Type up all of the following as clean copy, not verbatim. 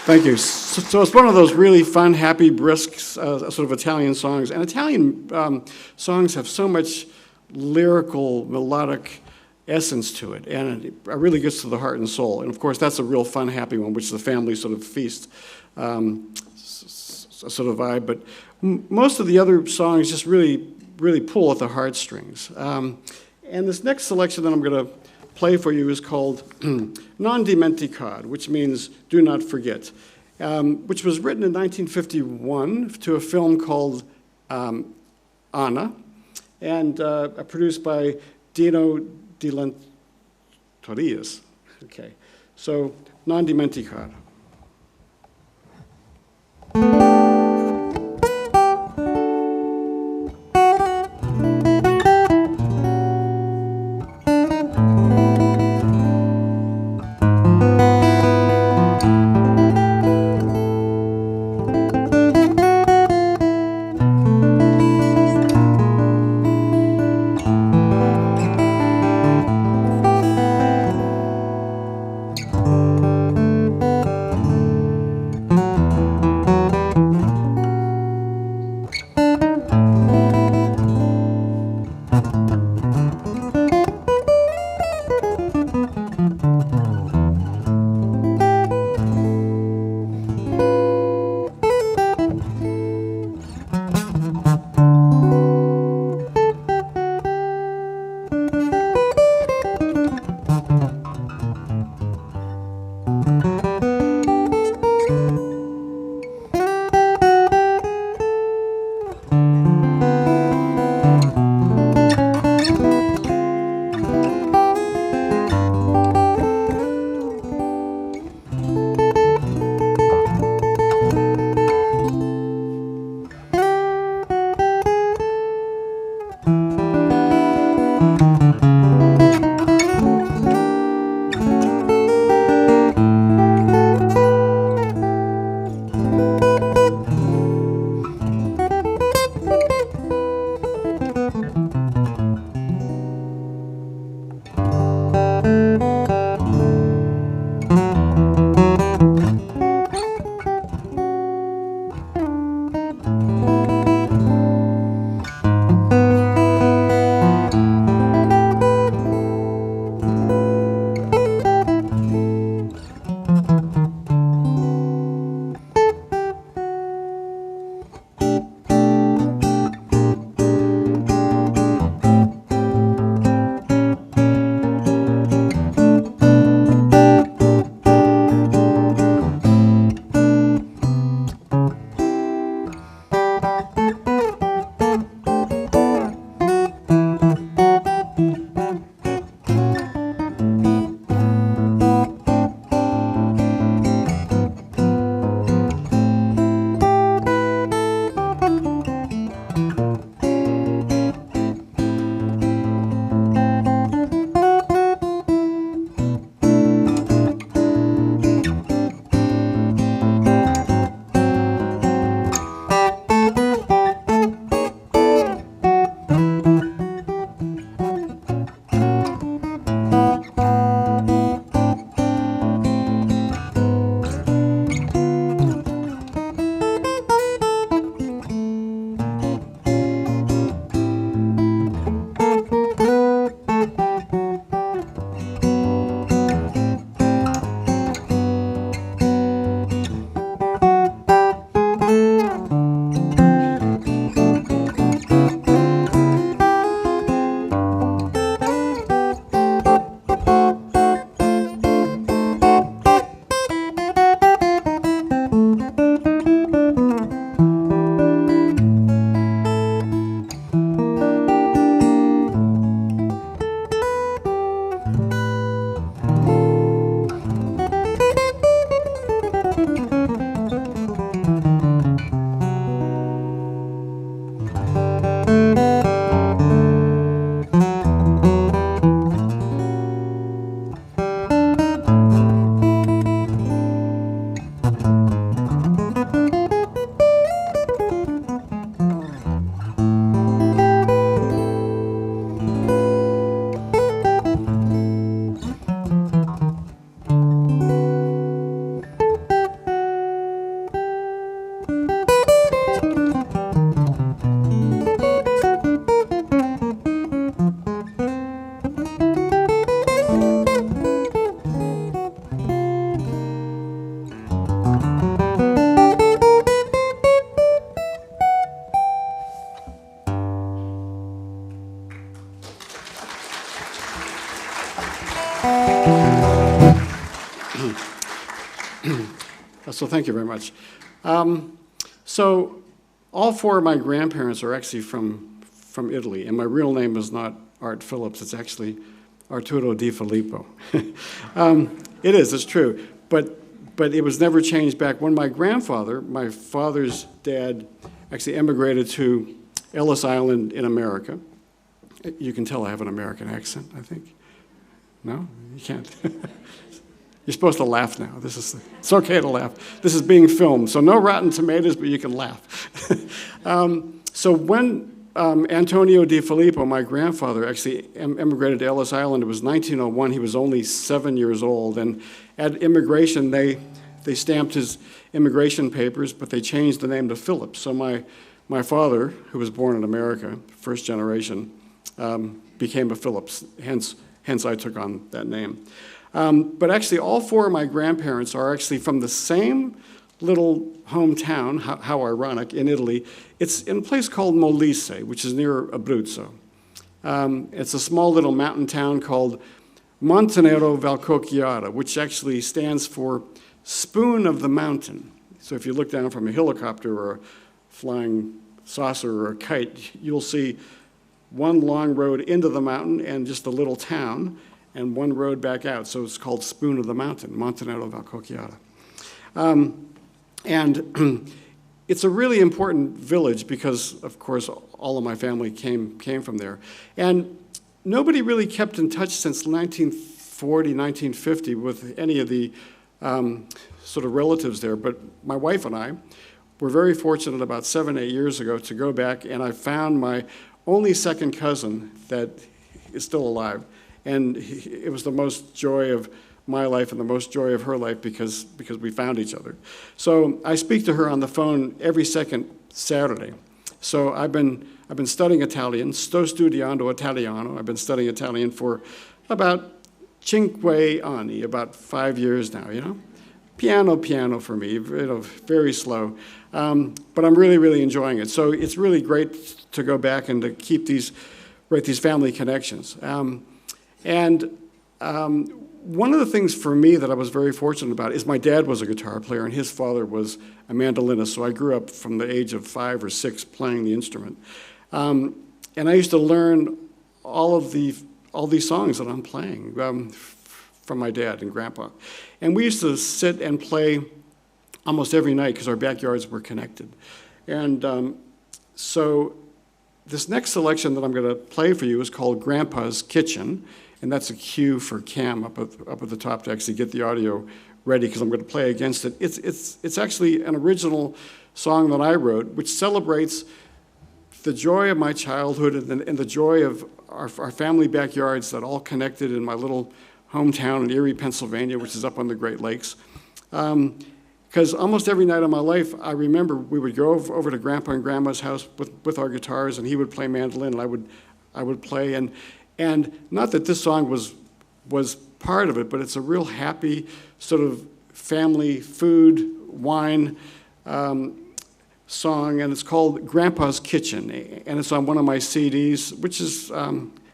Thank you. So it's one of those really fun, happy, brisk, sort of Italian songs. And Italian songs have so much lyrical, melodic essence to it, and it really gets to the heart and soul. And of course, that's a real fun, happy one, which is the family sort of feast sort of vibe. But most of the other songs just really, really pull at the heartstrings. And this next selection that I'm going to play for you is called Non Dimenticare, which means do not forget, which was written in 1951 to a film called Anna, and produced by Dino De Laurentiis. Okay, so Non Dimenticare. So thank you very much. So all four of my grandparents are actually from Italy, and my real name is not Art Phillips. It's actually Arturo DiFilippo. It's true. But it was never changed back. When my grandfather, my father's dad, actually emigrated to Ellis Island in America. You can tell I have an American accent, I think. No? You can't. You're supposed to laugh now. It's okay to laugh. This is being filmed, so no Rotten Tomatoes, but you can laugh. So when Antonio DiFilippo, my grandfather, actually immigrated to Ellis Island, it was 1901. He was only 7 years old, and at immigration, they stamped his immigration papers, but they changed the name to Phillips. So my father, who was born in America, first generation, became a Phillips. Hence I took on that name. But actually, all four of my grandparents are actually from the same little hometown, how ironic, in Italy. It's in a place called Molise, which is near Abruzzo. It's a small little mountain town called Montenero Valcocchiata, which actually stands for Spoon of the Mountain. So if you look down from a helicopter or a flying saucer or a kite, you'll see one long road into the mountain and just a little town, and one road back out. So it's called Spoon of the Mountain, Montenero Valcocchiata. And it's a really important village because, of course, all of my family came from there. And nobody really kept in touch since 1940, 1950 with any of the sort of relatives there. But my wife and I were very fortunate about 7, 8 years ago to go back, and I found my only second cousin that is still alive. And it was the most joy of my life and the most joy of her life because we found each other. So I speak to her on the phone every second Saturday. So I've been studying Italian, sto studiando italiano. I've been studying Italian for about 5 anni, about 5 years now, you know. Piano for me, very slow. But I'm really, really enjoying it. So it's really great to go back and to keep these family connections. One of the things for me that I was very fortunate about is my dad was a guitar player and his father was a mandolinist, so I grew up from the age of 5 or 6 playing the instrument. And I used to learn all these songs that I'm playing from my dad and grandpa. And we used to sit and play almost every night because our backyards were connected. And so this next selection that I'm going to play for you is called Grandpa's Kitchen. And that's a cue for Cam up at the top to actually get the audio ready because I'm going to play against it. It's actually an original song that I wrote, which celebrates the joy of my childhood and the joy of our family backyards that all connected in my little hometown in Erie, Pennsylvania, which is up on the Great Lakes. Because almost every night of my life, I remember we would go over to Grandpa and Grandma's house with our guitars, and he would play mandolin, and I would play. And not that this song was part of it, but it's a real happy sort of family food, wine song, and it's called Grandpa's Kitchen, and it's on one of my CDs, which is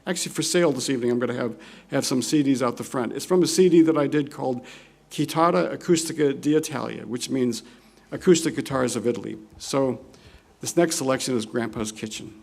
actually for sale this evening. I'm going to have some CDs out the front. It's from a CD that I did called Chitarra Acustica d'Italia, which means acoustic guitars of Italy. So this next selection is Grandpa's Kitchen.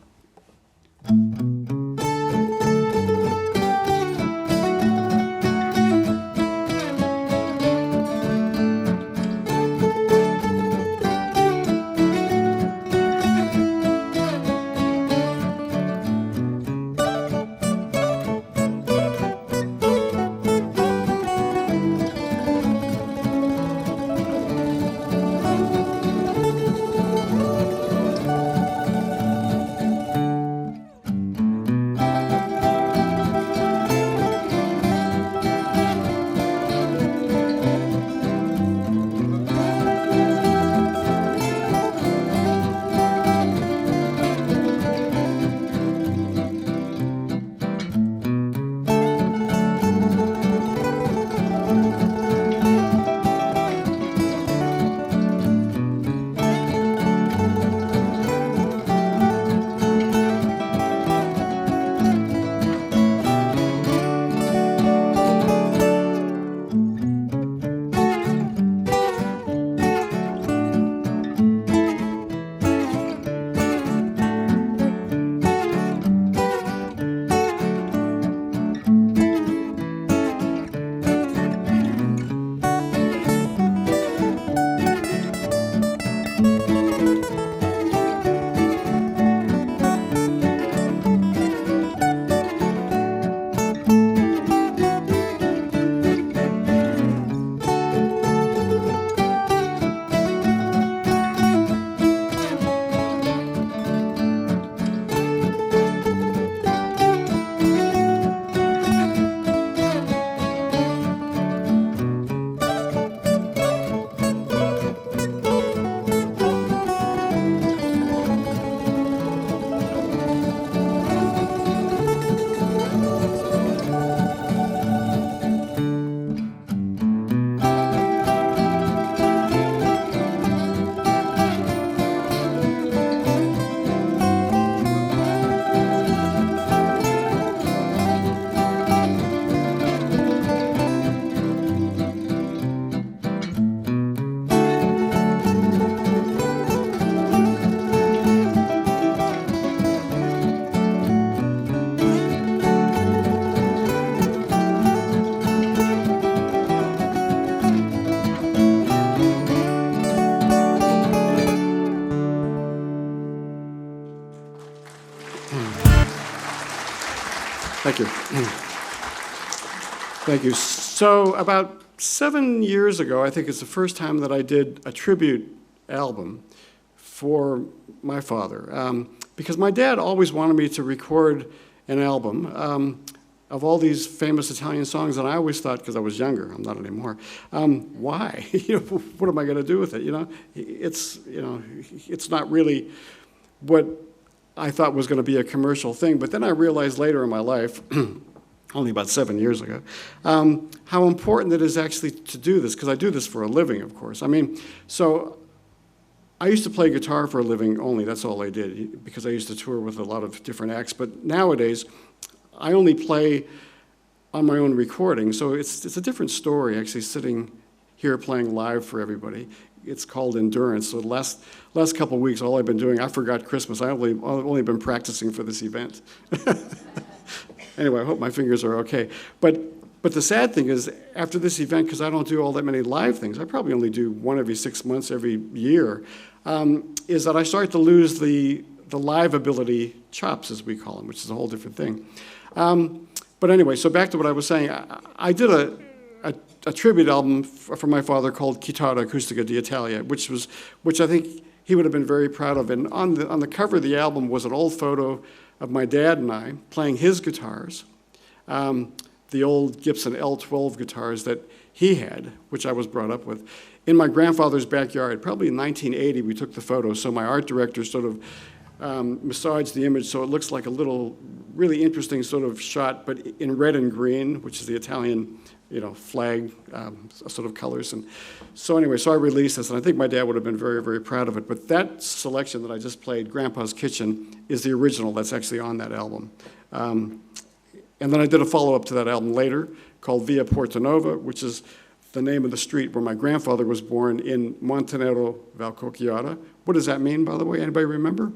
Thank you. Thank you. So about 7 years ago, I think it's the first time that I did a tribute album for my father. Because my dad always wanted me to record an album of all these famous Italian songs, and I always thought, because I was younger, I'm not anymore, why? What am I going to do with it? It's not really what I thought was going to be a commercial thing. But then I realized later in my life, only about 7 years ago, how important it is actually to do this, because I do this for a living, of course. So I used to play guitar for a living only. That's all I did, because I used to tour with a lot of different acts. But nowadays, I only play on my own recording. So it's a different story, actually, sitting here playing live for everybody. It's called endurance. So the last couple of weeks, all I've been doing, I forgot Christmas. I've only been practicing for this event. Anyway, I hope my fingers are okay. But the sad thing is, after this event, because I don't do all that many live things, I probably only do one every 6 months, every year, is that I start to lose the live ability chops, as we call them, which is a whole different thing. But anyway, so back to what I was saying. I did a tribute album for my father called Chitarra Acustica d'Italia, which I think he would have been very proud of. And on the cover of the album was an old photo of my dad and I playing his guitars, the old Gibson L12 guitars that he had, which I was brought up with, in my grandfather's backyard. Probably in 1980 we took the photo, so my art director sort of massaged the image so it looks like a little really interesting sort of shot, but in red and green, which is the Italian flag sort of colors. And so anyway, so I released this, and I think my dad would have been very, very proud of it. But that selection that I just played, Grandpa's Kitchen, is the original that's actually on that album. And then I did a follow-up to that album later called Via Portanova, which is the name of the street where my grandfather was born in Montenero Valcocchiara. What does that mean, by the way? Anybody remember?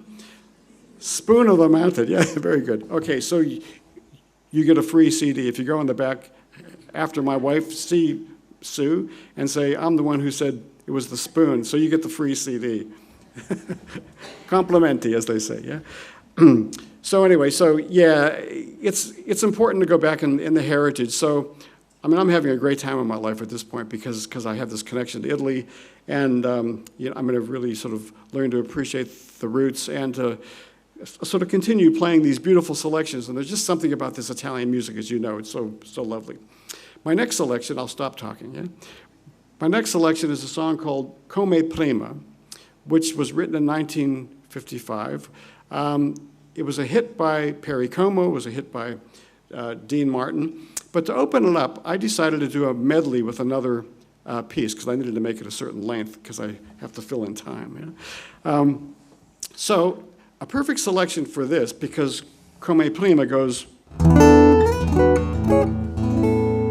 Spoon of the Mountain. Yeah, very good. Okay, so you get a free CD. If you go in the back after my wife, see Sue, and say, I'm the one who said it was the spoon, so you get the free CD. Complimenti, as they say, yeah? So anyway, so yeah, it's important to go back in the heritage. So, I'm having a great time in my life at this point because I have this connection to Italy, and I'm going to really sort of learn to appreciate the roots and to sort of continue playing these beautiful selections. And there's just something about this Italian music, as you know, it's so lovely. My next selection, I'll stop talking, yeah? My next selection is a song called Come Prima, which was written in 1955. It was a hit by Perry Como, it was a hit by Dean Martin. But to open it up, I decided to do a medley with another piece, because I needed to make it a certain length, because I have to fill in time. Yeah? So a perfect selection for this, because Come Prima goes...